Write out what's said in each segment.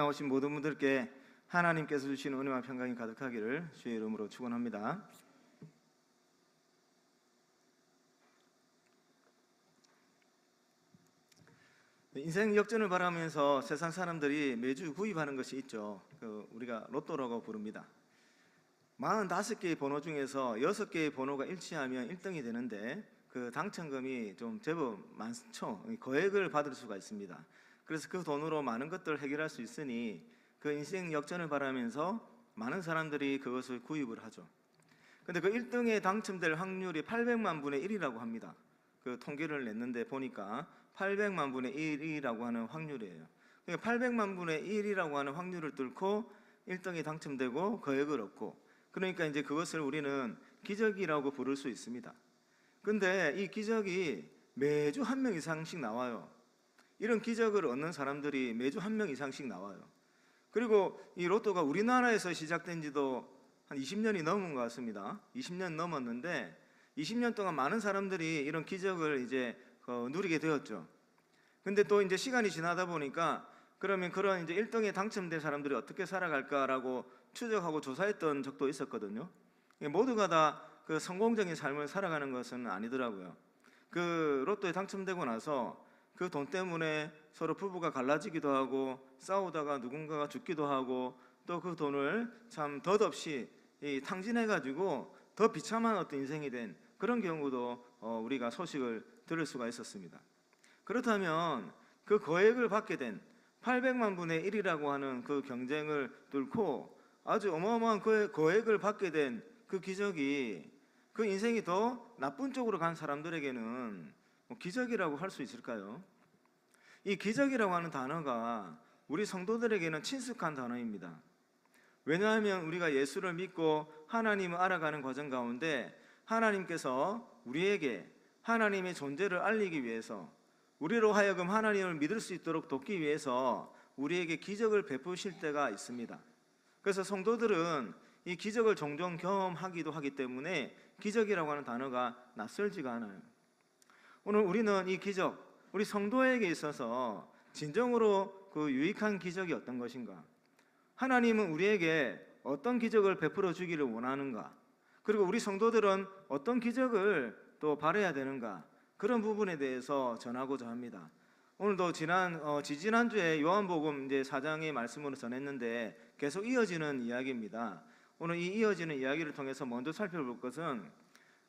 오신 모든 분들께 하나님께서 주신 은혜와 평강이 가득하기를 주의 이름으로 축원합니다. 인생 역전을 바라면서 세상 사람들이 매주 구입하는 것이 있죠. 우리가 로또라고 부릅니다. 45개의 번호 중에서 6개의 번호가 일치하면 1등이 되는데 그 당첨금이 좀 제법 많죠. 거액을 받을 수가 있습니다. 그래서 그 돈으로 많은 것들을 해결할 수 있으니 그 인생 역전을 바라면서 많은 사람들이 그것을 구입을 하죠. 근데 그 1등에 당첨될 확률이 800만 분의 1이라고 합니다. 그 통계를 냈는데 보니까 800만 분의 1이라고 하는 확률이에요. 그러니까 800만 분의 1이라고 하는 확률을 뚫고 1등이 당첨되고 거액을 얻고, 그러니까 이제 그것을 우리는 기적이라고 부를 수 있습니다. 근데 이 기적이 매주 한 명 이상씩 나와요. 이런 기적을 얻는 사람들이 매주 한 명 이상씩 나와요. 그리고 이 로또가 우리나라에서 시작된 지도 한 20년이 넘은 것 같습니다. 20년 넘었는데 20년 동안 많은 사람들이 이런 기적을 이제 누리게 되었죠. 근데 또 이제 시간이 지나다 보니까 그러면 그런 이제 1등에 당첨된 사람들이 어떻게 살아갈까라고 추적하고 조사했던 적도 있었거든요. 모두가 다 그 성공적인 삶을 살아가는 것은 아니더라고요. 그 로또에 당첨되고 나서 그 돈 때문에 서로 부부가 갈라지기도 하고 싸우다가 누군가가 죽기도 하고 또 그 돈을 참 덧없이 탕진해가지고 더 비참한 어떤 인생이 된 그런 경우도 우리가 소식을 들을 수가 있었습니다. 그렇다면 그 거액을 받게 된 800만 분의 1이라고 하는 그 경쟁을 뚫고 아주 어마어마한 그 거액을 받게 된 그 기적이 그 인생이 더 나쁜 쪽으로 간 사람들에게는 기적이라고 할 수 있을까요? 이 기적이라고 하는 단어가 우리 성도들에게는 친숙한 단어입니다. 왜냐하면 우리가 예수를 믿고 하나님을 알아가는 과정 가운데 하나님께서 우리에게 하나님의 존재를 알리기 위해서, 우리로 하여금 하나님을 믿을 수 있도록 돕기 위해서 우리에게 기적을 베푸실 때가 있습니다. 그래서 성도들은 이 기적을 종종 경험하기도 하기 때문에 기적이라고 하는 단어가 낯설지가 않아요. 오늘 우리는 이 기적, 우리 성도에게 있어서 진정으로 그 유익한 기적이 어떤 것인가, 하나님은 우리에게 어떤 기적을 베풀어 주기를 원하는가, 그리고 우리 성도들은 어떤 기적을 또 바라야 되는가, 그런 부분에 대해서 전하고자 합니다. 오늘도 지지난주에 요한복음 이제 4장의 말씀으로 전했는데 계속 이어지는 이야기입니다. 오늘 이 이어지는 이야기를 통해서 먼저 살펴볼 것은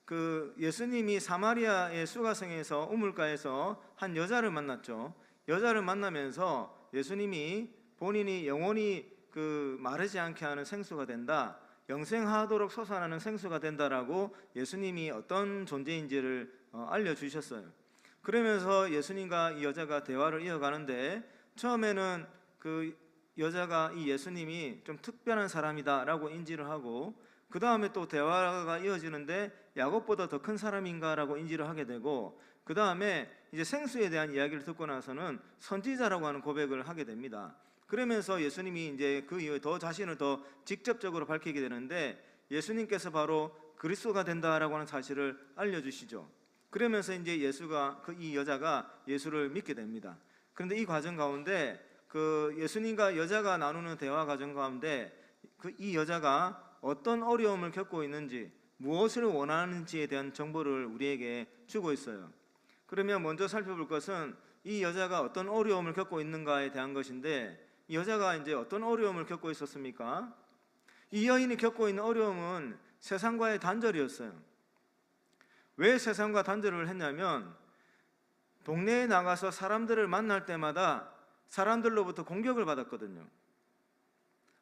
그 예수님이 사마리아의 수가성에서 우물가에서 한 여자를 만났죠. 여자를 만나면서 예수님이 본인이 영원히 그 마르지 않게 하는 생수가 된다, 영생하도록 솟아나는 생수가 된다라고 예수님이 어떤 존재인지를 알려주셨어요. 그러면서 예수님과 이 여자가 대화를 이어가는데 처음에는 그 여자가 이 예수님이 좀 특별한 사람이다라고 인지를 하고, 그 다음에 또 대화가 이어지는데 야곱보다 더 큰 사람인가라고 인지를 하게 되고, 그 다음에 이제 생수에 대한 이야기를 듣고 나서는 선지자라고 하는 고백을 하게 됩니다. 그러면서 예수님이 이제 그 이후에 더 자신을 더 직접적으로 밝히게 되는데 예수님께서 바로 그리스도가 된다라고 하는 사실을 알려주시죠. 그러면서 이제 이 여자가 예수를 믿게 됩니다. 그런데 이 과정 가운데 그 예수님과 여자가 나누는 대화 과정 가운데 이 여자가 어떤 어려움을 겪고 있는지, 무엇을 원하는지에 대한 정보를 우리에게 주고 있어요. 그러면 먼저 살펴볼 것은 이 여자가 어떤 어려움을 겪고 있는가에 대한 것인데, 이 여자가 이제 어떤 어려움을 겪고 있었습니까? 이 여인이 겪고 있는 어려움은 세상과의 단절이었어요. 왜 세상과 단절을 했냐면 동네에 나가서 사람들을 만날 때마다 사람들로부터 공격을 받았거든요.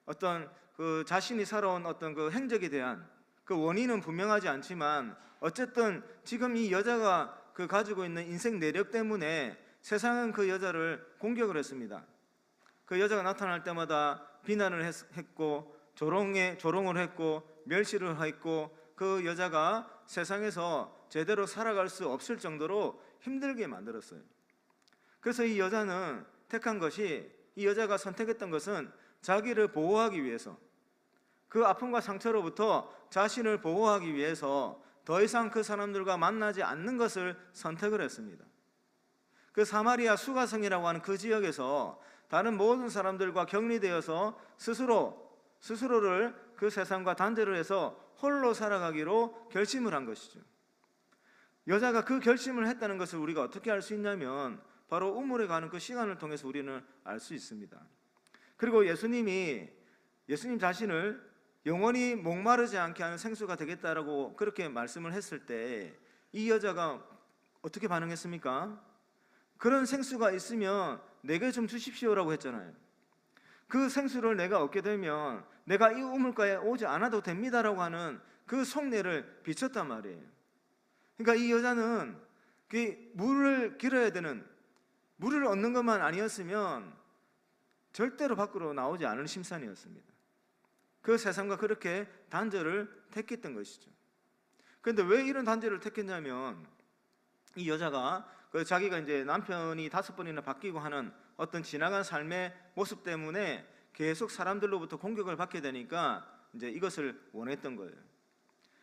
어떤 그 자신이 살아온 어떤 그 행적에 대한 그 원인은 분명하지 않지만 어쨌든 지금 이 여자가 그 가지고 있는 인생 내력 때문에 세상은 그 여자를 공격을 했습니다. 그 여자가 나타날 때마다 비난을 했고 조롱을 했고 멸시를 했고, 그 여자가 세상에서 제대로 살아갈 수 없을 정도로 힘들게 만들었어요. 그래서 이 여자는 택한 것이, 이 여자가 선택했던 것은 자기를 보호하기 위해서, 그 아픔과 상처로부터 자신을 보호하기 위해서 더 이상 그 사람들과 만나지 않는 것을 선택을 했습니다. 그 사마리아 수가성이라고 하는 그 지역에서 다른 모든 사람들과 격리되어서 스스로를 그 세상과 단절을 해서 홀로 살아가기로 결심을 한 것이죠. 여자가 그 결심을 했다는 것을 우리가 어떻게 알 수 있냐면 바로 우물에 가는 그 시간을 통해서 우리는 알 수 있습니다. 그리고 예수님 자신을 영원히 목마르지 않게 하는 생수가 되겠다라고 그렇게 말씀을 했을 때 이 여자가 어떻게 반응했습니까? 그런 생수가 있으면 내게 좀 주십시오라고 했잖아요. 그 생수를 내가 얻게 되면 내가 이 우물가에 오지 않아도 됩니다라고 하는 그 속내를 비쳤단 말이에요. 그러니까 이 여자는 그 물을 길어야 되는, 물을 얻는 것만 아니었으면 절대로 밖으로 나오지 않을 심산이었습니다. 그 세상과 그렇게 단절을 택했던 것이죠. 그런데 왜 이런 단절을 택했냐면 이 여자가 자기가 이제 남편이 5번이나 바뀌고 하는 어떤 지나간 삶의 모습 때문에 계속 사람들로부터 공격을 받게 되니까 이제 이것을 원했던 거예요.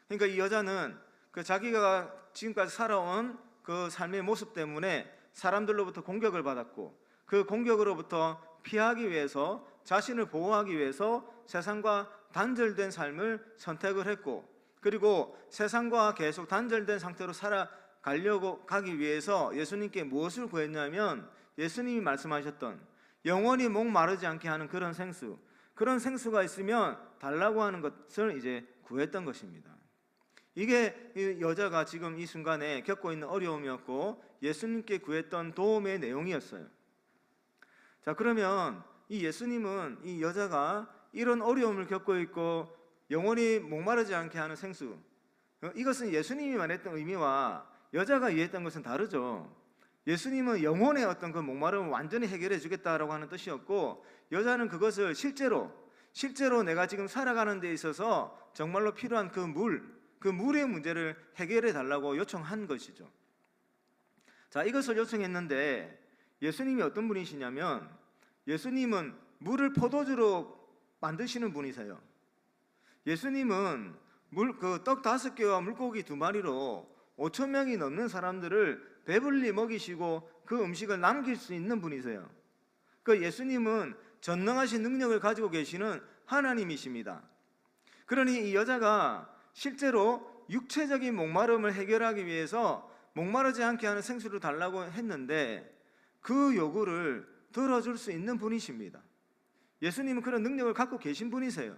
그러니까 이 여자는 그 자기가 지금까지 살아온 그 삶의 모습 때문에 사람들로부터 공격을 받았고 그 공격으로부터 피하기 위해서, 자신을 보호하기 위해서 세상과 단절된 삶을 선택을 했고, 그리고 세상과 계속 단절된 상태로 살아가려고 가기 위해서 예수님께 무엇을 구했냐면 예수님이 말씀하셨던 영원히 목마르지 않게 하는 그런 생수가 있으면 달라고 하는 것을 이제 구했던 것입니다. 이게 이 여자가 지금 이 순간에 겪고 있는 어려움이었고 예수님께 구했던 도움의 내용이었어요. 자, 그러면 이 예수님은 이 여자가 이런 어려움을 겪고 있고 영원히 목마르지 않게 하는 생수, 이것은 예수님이 말했던 의미와 여자가 이해했던 것은 다르죠. 예수님은 영혼의 어떤 그 목마름을 완전히 해결해 주겠다라고 하는 뜻이었고, 여자는 그것을 실제로 내가 지금 살아가는 데 있어서 정말로 필요한 그 물의 문제를 해결해 달라고 요청한 것이죠. 자, 이것을 요청했는데 예수님이 어떤 분이시냐면 예수님은 물을 포도주로 만드시는 분이세요. 예수님은 떡 5개와 물고기 2마리로 5,000명이 넘는 사람들을 배불리 먹이시고 그 음식을 남길 수 있는 분이세요. 그 예수님은 전능하신 능력을 가지고 계시는 하나님이십니다. 그러니 이 여자가 실제로 육체적인 목마름을 해결하기 위해서 목마르지 않게 하는 생수를 달라고 했는데 그 요구를 들어줄 수 있는 분이십니다. 예수님은 그런 능력을 갖고 계신 분이세요.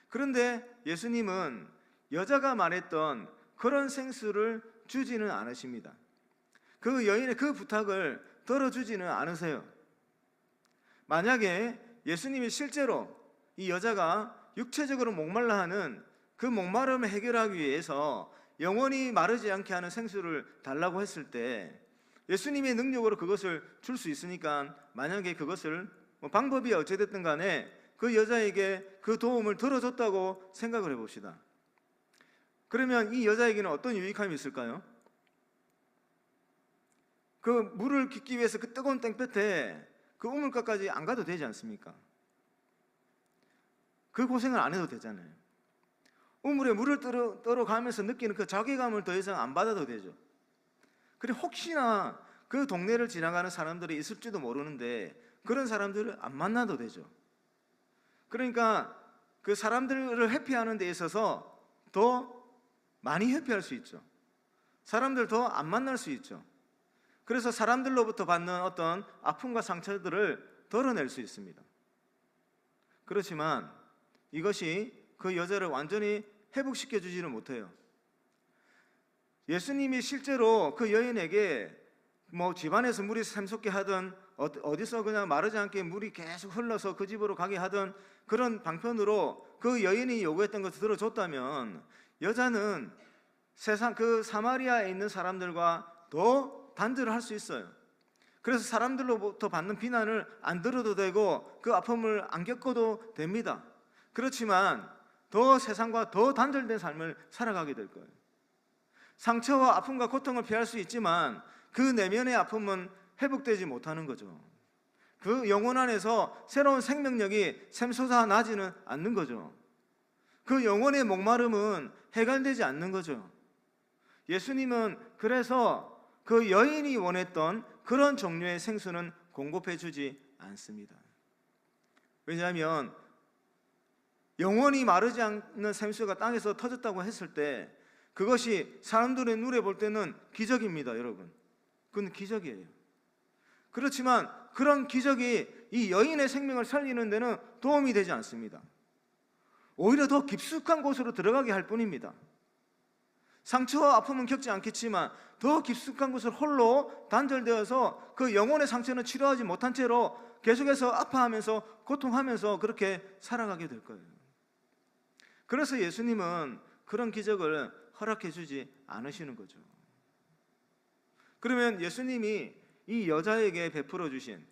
그런데 예수님은 여자가 말했던 그런 생수를 주지는 않으십니다. 그 여인의 그 부탁을 들어주지는 않으세요. 만약에 예수님이 실제로 이 여자가 육체적으로 목말라 하는 그 목마름을 해결하기 위해서 영원히 마르지 않게 하는 생수를 달라고 했을 때 예수님의 능력으로 그것을 줄 수 있으니까 만약에 그것을 방법이 어찌됐든 간에 그 여자에게 그 도움을 들어줬다고 생각을 해봅시다. 그러면 이 여자에게는 어떤 유익함이 있을까요? 그 물을 깃기 위해서 그 뜨거운 땡볕에 그 우물가까지 안 가도 되지 않습니까? 그 고생을 안 해도 되잖아요. 우물에 물을 떨어가면서 느끼는 그 자괴감을 더 이상 안 받아도 되죠. 그리고 혹시나 그 동네를 지나가는 사람들이 있을지도 모르는데 그런 사람들을 안 만나도 되죠. 그러니까 그 사람들을 회피하는 데 있어서 더 많이 회피할 수 있죠. 사람들 더 안 만날 수 있죠. 그래서 사람들로부터 받는 어떤 아픔과 상처들을 덜어낼 수 있습니다. 그렇지만 이것이 그 여자를 완전히 회복시켜 주지는 못해요. 예수님이 실제로 그 여인에게 집안에서 물이 샘솟게 하든 어디서 그냥 마르지 않게 물이 계속 흘러서 그 집으로 가게 하든 그런 방편으로 그 여인이 요구했던 것을 들어줬다면 여자는 세상 그 사마리아에 있는 사람들과 더 단절을 할 수 있어요. 그래서 사람들로부터 받는 비난을 안 들어도 되고 그 아픔을 안 겪어도 됩니다. 그렇지만 더 세상과 더 단절된 삶을 살아가게 될 거예요. 상처와 아픔과 고통을 피할 수 있지만 그 내면의 아픔은 회복되지 못하는 거죠. 그 영혼 안에서 새로운 생명력이 샘솟아 나지는 않는 거죠. 그 영혼의 목마름은 해결되지 않는 거죠. 예수님은 그래서 그 여인이 원했던 그런 종류의 생수는 공급해 주지 않습니다. 왜냐하면 영원히 마르지 않는 샘수가 땅에서 터졌다고 했을 때 그것이 사람들의 눈에 볼 때는 기적입니다, 여러분. 그건 기적이에요. 그렇지만 그런 기적이 이 여인의 생명을 살리는 데는 도움이 되지 않습니다. 오히려 더 깊숙한 곳으로 들어가게 할 뿐입니다. 상처와 아픔은 겪지 않겠지만 더 깊숙한 곳을 홀로 단절되어서 그 영혼의 상처는 치료하지 못한 채로 계속해서 아파하면서 고통하면서 그렇게 살아가게 될 거예요. 그래서 예수님은 그런 기적을 허락해 주지 않으시는 거죠. 그러면 예수님이 이 여자에게 베풀어 주신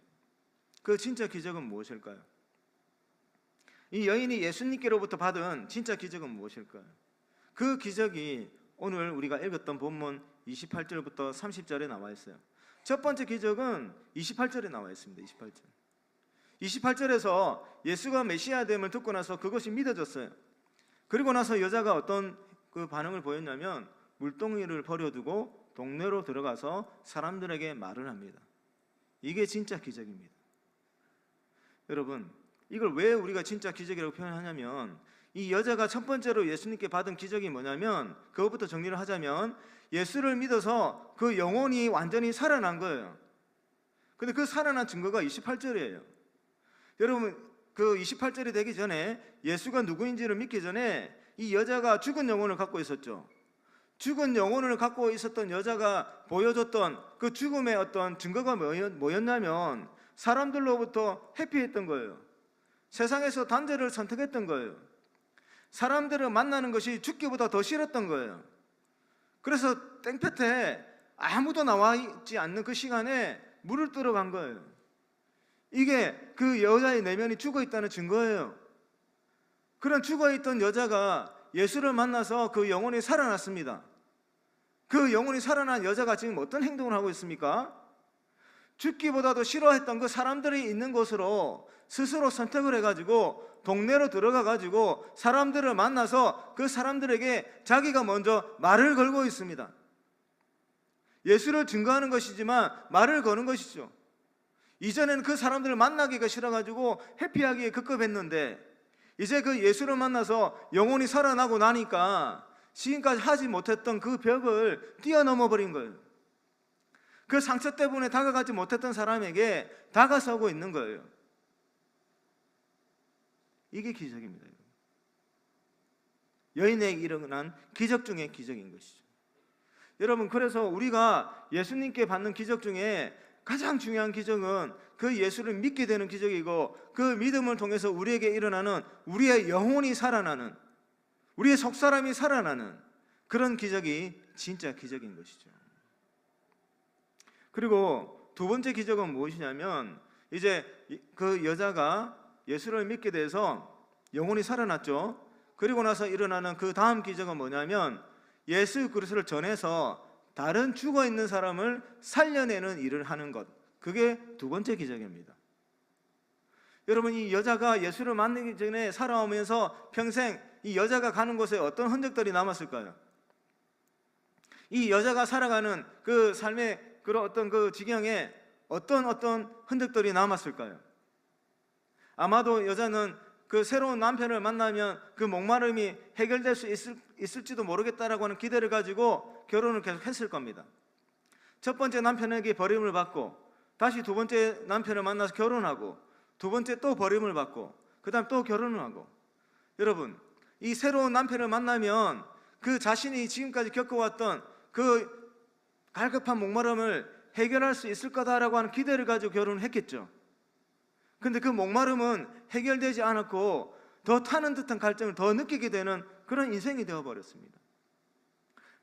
그 진짜 기적은 무엇일까요? 이 여인이 예수님께로부터 받은 진짜 기적은 무엇일까요? 그 기적이 오늘 우리가 읽었던 본문 28절부터 30절에 나와 있어요. 첫 번째 기적은 28절에 나와 있습니다. 28절에서 예수가 메시아됨을 듣고 나서 그것이 믿어졌어요. 그리고 나서 여자가 어떤 그 반응을 보였냐면 물동이를 버려두고 동네로 들어가서 사람들에게 말을 합니다. 이게 진짜 기적입니다. 여러분, 이걸 왜 우리가 진짜 기적이라고 표현하냐면 이 여자가 첫 번째로 예수님께 받은 기적이 뭐냐면 그것부터 정리를 하자면 예수를 믿어서 그 영혼이 완전히 살아난 거예요. 근데 그 살아난 증거가 28절이에요. 여러분, 그 28절이 되기 전에 예수가 누구인지를 믿기 전에 이 여자가 죽은 영혼을 갖고 있었죠. 죽은 영혼을 갖고 있었던 여자가 보여줬던 그 죽음의 어떤 증거가 뭐였냐면 사람들로부터 회피했던 거예요. 세상에서 단절을 선택했던 거예요. 사람들을 만나는 것이 죽기보다 더 싫었던 거예요. 그래서 땡볕에 아무도 나와 있지 않는 그 시간에 물을 뜨러 간 거예요. 이게 그 여자의 내면이 죽어있다는 증거예요. 그런 죽어있던 여자가 예수를 만나서 그 영혼이 살아났습니다. 그 영혼이 살아난 여자가 지금 어떤 행동을 하고 있습니까? 죽기보다도 싫어했던 그 사람들이 있는 곳으로 스스로 선택을 해가지고 동네로 들어가가지고 사람들을 만나서 그 사람들에게 자기가 먼저 말을 걸고 있습니다. 예수를 증거하는 것이지만 말을 거는 것이죠. 이전에는 그 사람들을 만나기가 싫어가지고 회피하기에 급급했는데 이제 그 예수를 만나서 영혼이 살아나고 나니까 지금까지 하지 못했던 그 벽을 뛰어넘어 버린 거예요. 그 상처 때문에 다가가지 못했던 사람에게 다가서고 있는 거예요. 이게 기적입니다. 여인에게 일어난 기적 중에 기적인 것이죠. 여러분, 그래서 우리가 예수님께 받는 기적 중에 가장 중요한 기적은 그 예수를 믿게 되는 기적이고 그 믿음을 통해서 우리에게 일어나는 우리의 영혼이 살아나는 우리의 속사람이 살아나는 그런 기적이 진짜 기적인 것이죠. 그리고 두 번째 기적은 무엇이냐면 이제 그 여자가 예수를 믿게 돼서 영혼이 살아났죠. 그리고 나서 일어나는 그 다음 기적은 뭐냐면 예수 그리스도를 전해서 다른 죽어있는 사람을 살려내는 일을 하는 것, 그게 두 번째 기적입니다. 여러분, 이 여자가 예수를 만나기 전에 살아오면서 평생 이 여자가 가는 곳에 어떤 흔적들이 남았을까요? 이 여자가 살아가는 그 삶의 그런 어떤 그 지경에 어떤 흔적들이 남았을까요? 아마도 여자는 그 새로운 남편을 만나면 그 목마름이 해결될 수 있을지도 모르겠다라고 하는 기대를 가지고 결혼을 계속 했을 겁니다. 첫 번째 남편에게 버림을 받고 다시 두 번째 남편을 만나서 결혼하고 두 번째 또 버림을 받고 그 다음 또 결혼을 하고. 여러분, 이 새로운 남편을 만나면 그 자신이 지금까지 겪어왔던 그 갈급한 목마름을 해결할 수 있을 거다라고 하는 기대를 가지고 결혼을 했겠죠. 근데 그 목마름은 해결되지 않았고 더 타는 듯한 갈증을 더 느끼게 되는 그런 인생이 되어버렸습니다.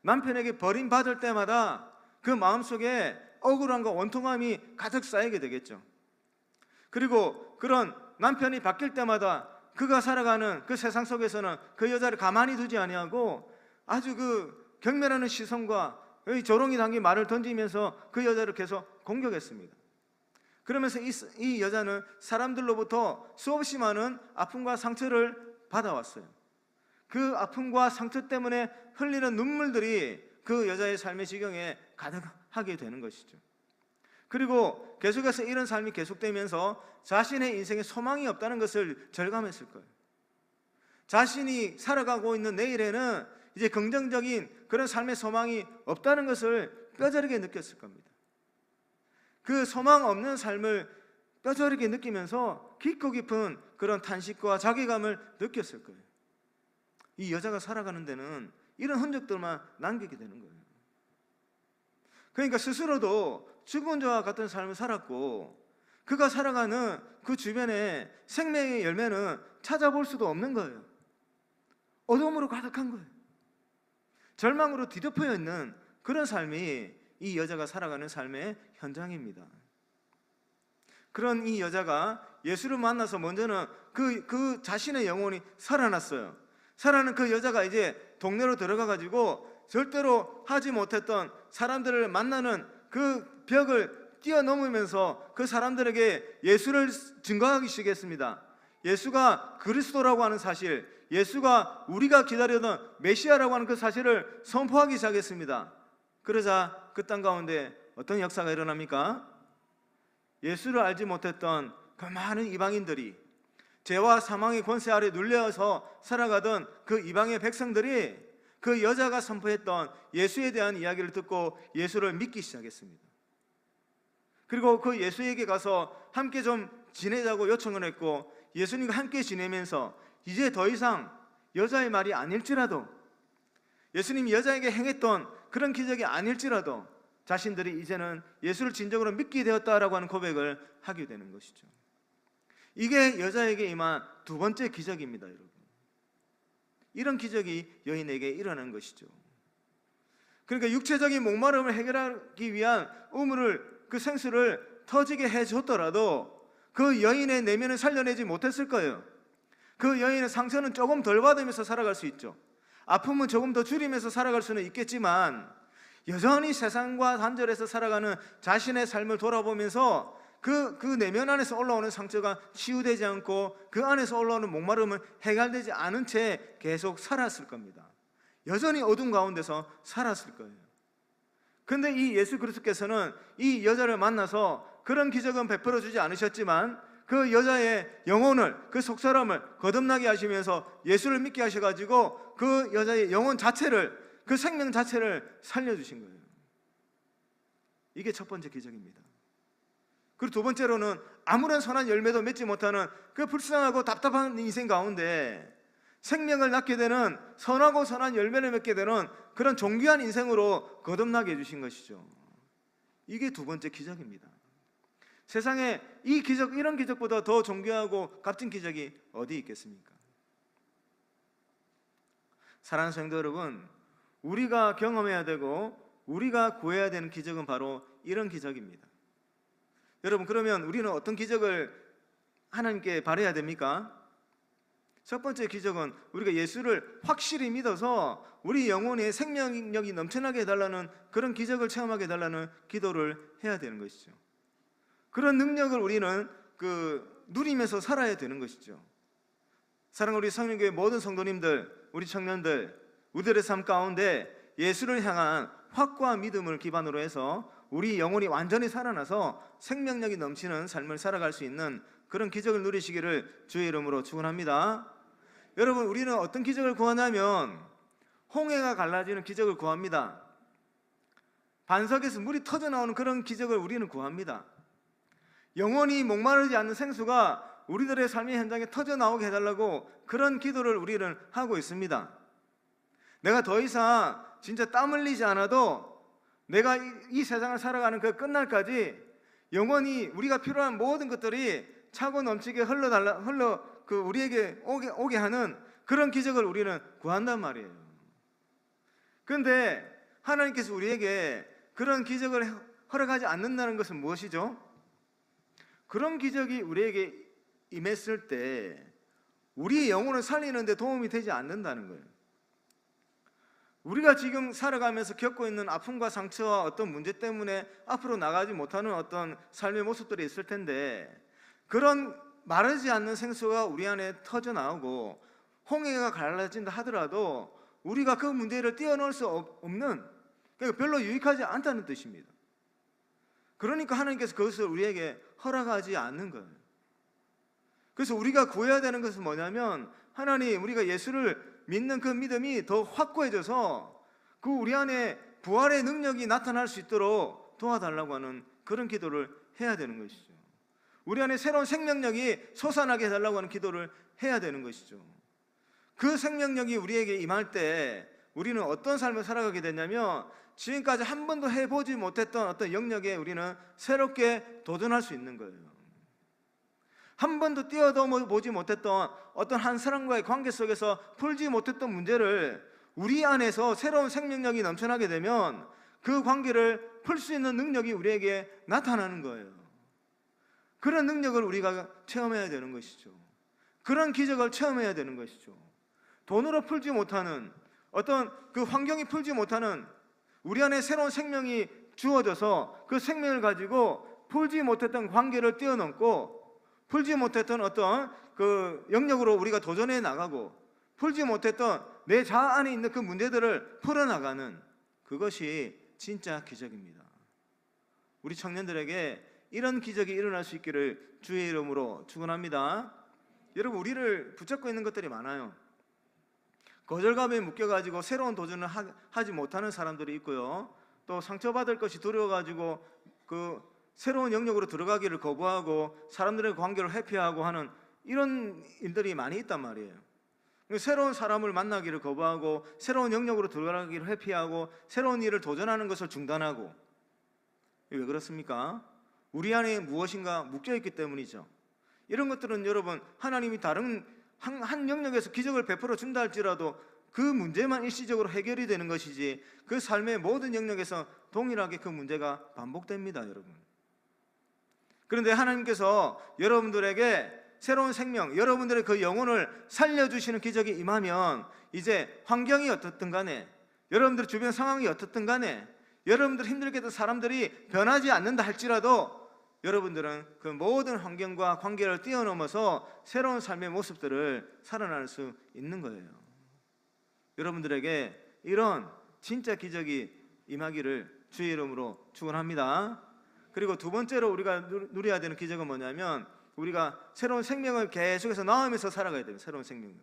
남편에게 버림받을 때마다 그 마음속에 억울함과 원통함이 가득 쌓이게 되겠죠. 그리고 그런 남편이 바뀔 때마다 그가 살아가는 그 세상 속에서는 그 여자를 가만히 두지 아니하고 아주 그 경멸하는 시선과 조롱이 담긴 말을 던지면서 그 여자를 계속 공격했습니다. 그러면서 이 여자는 사람들로부터 수없이 많은 아픔과 상처를 받아왔어요. 그 아픔과 상처 때문에 흘리는 눈물들이 그 여자의 삶의 지경에 가득하게 되는 것이죠. 그리고 계속해서 이런 삶이 계속되면서 자신의 인생에 소망이 없다는 것을 절감했을 거예요. 자신이 살아가고 있는 내일에는 이제 긍정적인 그런 삶의 소망이 없다는 것을 뼈저리게 느꼈을 겁니다. 그 소망 없는 삶을 뼈저리게 느끼면서 깊고 깊은 그런 탄식과 자괴감을 느꼈을 거예요. 이 여자가 살아가는 데는 이런 흔적들만 남기게 되는 거예요. 그러니까 스스로도 죽은 자와 같은 삶을 살았고, 그가 살아가는 그 주변에 생명의 열매는 찾아볼 수도 없는 거예요. 어둠으로 가득한 거예요. 절망으로 뒤덮여 있는 그런 삶이 이 여자가 살아가는 삶의 현장입니다. 그런 이 여자가 예수를 만나서 먼저는 그 자신의 영혼이 살아났어요. 살아난 그 여자가 이제 동네로 들어가 가지고 절대로 하지 못했던 사람들을 만나는 그 벽을 뛰어넘으면서 그 사람들에게 예수를 증거하기 시작했습니다. 예수가 그리스도라고 하는 사실, 예수가 우리가 기다리던 메시아라고 하는 그 사실을 선포하기 시작했습니다. 그러자 그 땅 가운데 어떤 역사가 일어납니까? 예수를 알지 못했던 그 많은 이방인들이, 죄와 사망의 권세 아래 눌려서 살아가던 그 이방의 백성들이 그 여자가 선포했던 예수에 대한 이야기를 듣고 예수를 믿기 시작했습니다. 그리고 그 예수에게 가서 함께 좀 지내자고 요청을 했고, 예수님과 함께 지내면서 이제 더 이상 여자의 말이 아닐지라도, 예수님이 여자에게 행했던 그런 기적이 아닐지라도 자신들이 이제는 예수를 진정으로 믿게 되었다라고 하는 고백을 하게 되는 것이죠. 이게 여자에게 임한 두 번째 기적입니다, 여러분. 이런 기적이 여인에게 일어난 것이죠. 그러니까 육체적인 목마름을 해결하기 위한 우물을, 그 생수를 터지게 해줬더라도 그 여인의 내면을 살려내지 못했을 거예요. 그 여인의 상처는 조금 덜 받으면서 살아갈 수 있죠. 아픔은 조금 더 줄이면서 살아갈 수는 있겠지만, 여전히 세상과 단절해서 살아가는 자신의 삶을 돌아보면서 그 내면 안에서 올라오는 상처가 치유되지 않고 그 안에서 올라오는 목마름은 해결되지 않은 채 계속 살았을 겁니다. 여전히 어둠 가운데서 살았을 거예요. 그런데 이 예수 그리스도께서는 이 여자를 만나서 그런 기적은 베풀어 주지 않으셨지만 그 여자의 영혼을, 그 속사람을 거듭나게 하시면서 예수를 믿게 하셔가지고 그 여자의 영혼 자체를, 그 생명 자체를 살려주신 거예요. 이게 첫 번째 기적입니다. 그리고 두 번째로는 아무런 선한 열매도 맺지 못하는 그 불쌍하고 답답한 인생 가운데 생명을 낳게 되는, 선하고 선한 열매를 맺게 되는 그런 존귀한 인생으로 거듭나게 해주신 것이죠. 이게 두 번째 기적입니다. 세상에 이 기적, 이런 기적보다 더 존귀하고 값진 기적이 어디 있겠습니까? 사랑하는 성도 여러분, 우리가 경험해야 되고 우리가 구해야 되는 기적은 바로 이런 기적입니다. 여러분, 그러면 우리는 어떤 기적을 하나님께 바라야 됩니까? 첫 번째 기적은 우리가 예수를 확실히 믿어서 우리 영혼의 생명력이 넘쳐나게 해달라는 그런 기적을 체험하게 해달라는 기도를 해야 되는 것이죠. 그런 능력을 우리는 누리면서 살아야 되는 것이죠. 사랑하는 우리 성령교회 모든 성도님들, 우리 청년들, 우리들의 삶 가운데 예수를 향한 확고한 믿음을 기반으로 해서 우리 영혼이 완전히 살아나서 생명력이 넘치는 삶을 살아갈 수 있는 그런 기적을 누리시기를 주의 이름으로 축원합니다. 여러분, 우리는 어떤 기적을 구하냐면 홍해가 갈라지는 기적을 구합니다. 반석에서 물이 터져나오는 그런 기적을 우리는 구합니다. 영원히 목마르지 않는 생수가 우리들의 삶의 현장에 터져나오게 해달라고 그런 기도를 우리는 하고 있습니다. 내가 더 이상 진짜 땀 흘리지 않아도 내가 이 세상을 살아가는 그 끝날까지 영원히 우리가 필요한 모든 것들이 차고 넘치게 우리에게 오게 하는 그런 기적을 우리는 구한단 말이에요. 그런데 하나님께서 우리에게 그런 기적을 허락하지 않는다는 것은 무엇이죠? 그런 기적이 우리에게 임했을 때 우리의 영혼을 살리는 데 도움이 되지 않는다는 거예요. 우리가 지금 살아가면서 겪고 있는 아픔과 상처와 어떤 문제 때문에 앞으로 나가지 못하는 어떤 삶의 모습들이 있을 텐데, 그런 마르지 않는 생수가 우리 안에 터져 나오고 홍해가 갈라진다 하더라도 우리가 그 문제를 뛰어넘을 수 없는, 그러니까 별로 유익하지 않다는 뜻입니다. 그러니까 하나님께서 그것을 우리에게 허락하지 않는 거예요. 그래서 우리가 구해야 되는 것은 뭐냐면, 하나님, 우리가 예수를 믿는 그 믿음이 더 확고해져서 그 우리 안에 부활의 능력이 나타날 수 있도록 도와달라고 하는 그런 기도를 해야 되는 것이죠. 우리 안에 새로운 생명력이 솟아나게 해달라고 하는 기도를 해야 되는 것이죠. 그 생명력이 우리에게 임할 때 우리는 어떤 삶을 살아가게 되냐면, 지금까지 한 번도 해보지 못했던 어떤 영역에 우리는 새롭게 도전할 수 있는 거예요. 한 번도 뛰어넘어보지 못했던 어떤 한 사람과의 관계 속에서 풀지 못했던 문제를 우리 안에서 새로운 생명력이 넘쳐나게 되면 그 관계를 풀 수 있는 능력이 우리에게 나타나는 거예요. 그런 능력을 우리가 체험해야 되는 것이죠. 그런 기적을 체험해야 되는 것이죠. 돈으로 풀지 못하는 어떤 그 환경이 풀지 못하는 우리 안에 새로운 생명이 주어져서 그 생명을 가지고 풀지 못했던 관계를 뛰어넘고 풀지 못했던 어떤 그 영역으로 우리가 도전해 나가고 풀지 못했던 내 자아 안에 있는 그 문제들을 풀어나가는, 그것이 진짜 기적입니다. 우리 청년들에게 이런 기적이 일어날 수 있기를 주의 이름으로 축원합니다. 여러분, 우리를 붙잡고 있는 것들이 많아요. 거절감에 묶여가지고 새로운 도전을 하지 못하는 사람들이 있고요, 또 상처받을 것이 두려워가지고 그 새로운 영역으로 들어가기를 거부하고 사람들의 관계를 회피하고 하는 이런 일들이 많이 있단 말이에요. 새로운 사람을 만나기를 거부하고 새로운 영역으로 들어가기를 회피하고 새로운 일을 도전하는 것을 중단하고. 왜 그렇습니까? 우리 안에 무엇인가 묶여있기 때문이죠. 이런 것들은 여러분, 하나님이 다른 한 영역에서 기적을 베풀어 준다 할지라도 그 문제만 일시적으로 해결이 되는 것이지, 그 삶의 모든 영역에서 동일하게 그 문제가 반복됩니다, 여러분. 그런데 하나님께서 여러분들에게 새로운 생명, 여러분들의 그 영혼을 살려주시는 기적이 임하면, 이제 환경이 어떻든 간에, 여러분들 주변 상황이 어떻든 간에, 여러분들 힘들게 했던 사람들이 변하지 않는다 할지라도 여러분들은 그 모든 환경과 관계를 뛰어넘어서 새로운 삶의 모습들을 살아날 수 있는 거예요. 여러분들에게 이런 진짜 기적이 임하기를 주의 이름으로 축원합니다. 그리고 두 번째로 우리가 누려야 되는 기적은 뭐냐면, 우리가 새로운 생명을 계속해서 낳으면서 살아가야 돼요. 새로운 생명.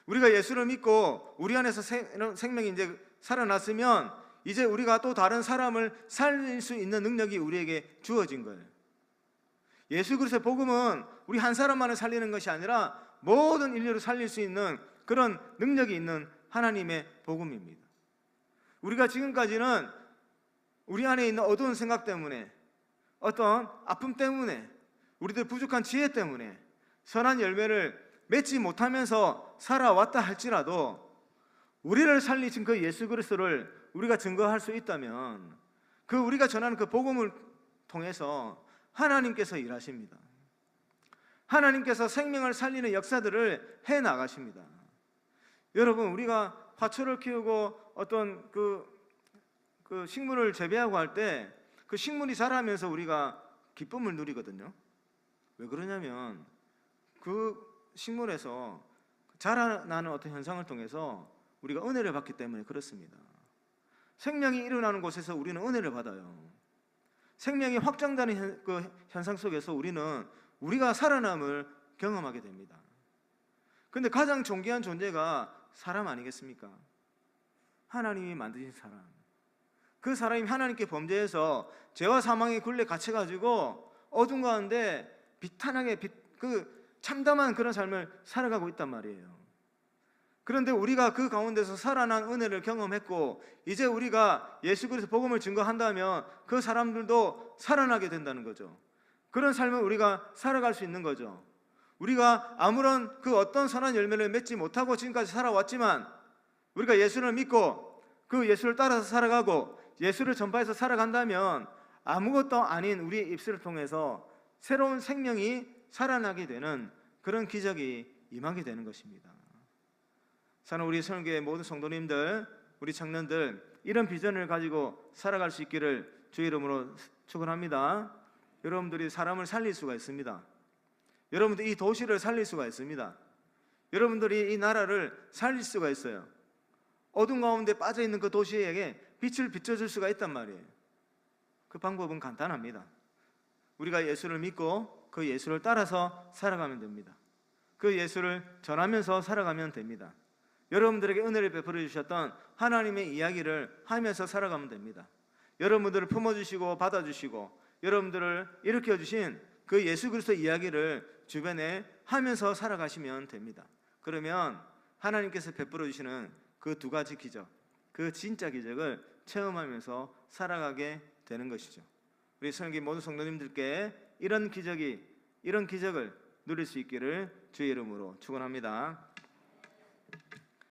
우리가 예수를 믿고 우리 안에서 새로운 생명이 이제 살아났으면 이제 우리가 또 다른 사람을 살릴 수 있는 능력이 우리에게 주어진 거예요. 예수 그리스도의 복음은 우리 한 사람만을 살리는 것이 아니라 모든 인류를 살릴 수 있는 그런 능력이 있는 하나님의 복음입니다. 우리가 지금까지는 우리 안에 있는 어두운 생각 때문에, 어떤 아픔 때문에, 우리들 부족한 지혜 때문에 선한 열매를 맺지 못하면서 살아왔다 할지라도 우리를 살리신 그 예수 그리스도를 우리가 증거할 수 있다면, 그 우리가 전하는 그 복음을 통해서 하나님께서 일하십니다. 하나님께서 생명을 살리는 역사들을 해 나가십니다. 여러분, 우리가 화초를 키우고 어떤 그 식물을 재배하고 할 때 그 식물이 자라면서 우리가 기쁨을 누리거든요. 왜 그러냐면 그 식물에서 자라나는 어떤 현상을 통해서 우리가 은혜를 받기 때문에 그렇습니다. 생명이 일어나는 곳에서 우리는 은혜를 받아요. 생명이 확장되는 그 현상 속에서 우리가 살아남을 경험하게 됩니다. 그런데 가장 존귀한 존재가 사람 아니겠습니까? 하나님이 만드신 사람. 그 사람이 하나님께 범죄해서 죄와 사망의 굴레에 갇혀가지고 어둠 가운데 비탄하게 참담한 그런 삶을 살아가고 있단 말이에요. 그런데 우리가 그 가운데서 살아난 은혜를 경험했고, 이제 우리가 예수 그리스도 복음을 증거한다면 그 사람들도 살아나게 된다는 거죠. 그런 삶을 우리가 살아갈 수 있는 거죠. 우리가 아무런 그 어떤 선한 열매를 맺지 못하고 지금까지 살아왔지만, 우리가 예수를 믿고 그 예수를 따라서 살아가고 예수를 전파해서 살아간다면 아무것도 아닌 우리의 입술을 통해서 새로운 생명이 살아나게 되는 그런 기적이 임하게 되는 것입니다. 사는 우리 선교회 모든 성도님들, 우리 청년들, 이런 비전을 가지고 살아갈 수 있기를 주의 이름으로 축원합니다. 여러분들이 사람을 살릴 수가 있습니다. 여러분들이 이 도시를 살릴 수가 있습니다. 여러분들이 이 나라를 살릴 수가 있어요. 어둠 가운데 빠져있는 그 도시에게 빛을 비춰줄 수가 있단 말이에요. 그 방법은 간단합니다. 우리가 예수를 믿고 그 예수를 따라서 살아가면 됩니다. 그 예수를 전하면서 살아가면 됩니다. 여러분들에게 은혜를 베풀어 주셨던 하나님의 이야기를 하면서 살아가면 됩니다. 여러분들을 품어주시고 받아주시고 여러분들을 일으켜 주신 그 예수 그리스도 이야기를 주변에 하면서 살아가시면 됩니다. 그러면 하나님께서 베풀어 주시는 그 두 가지 기적, 그 진짜 기적을 체험하면서 살아가게 되는 것이죠. 우리 성경 모든 성도님들께 이런 기적을 누릴 수 있기를 주의 이름으로 축원합니다.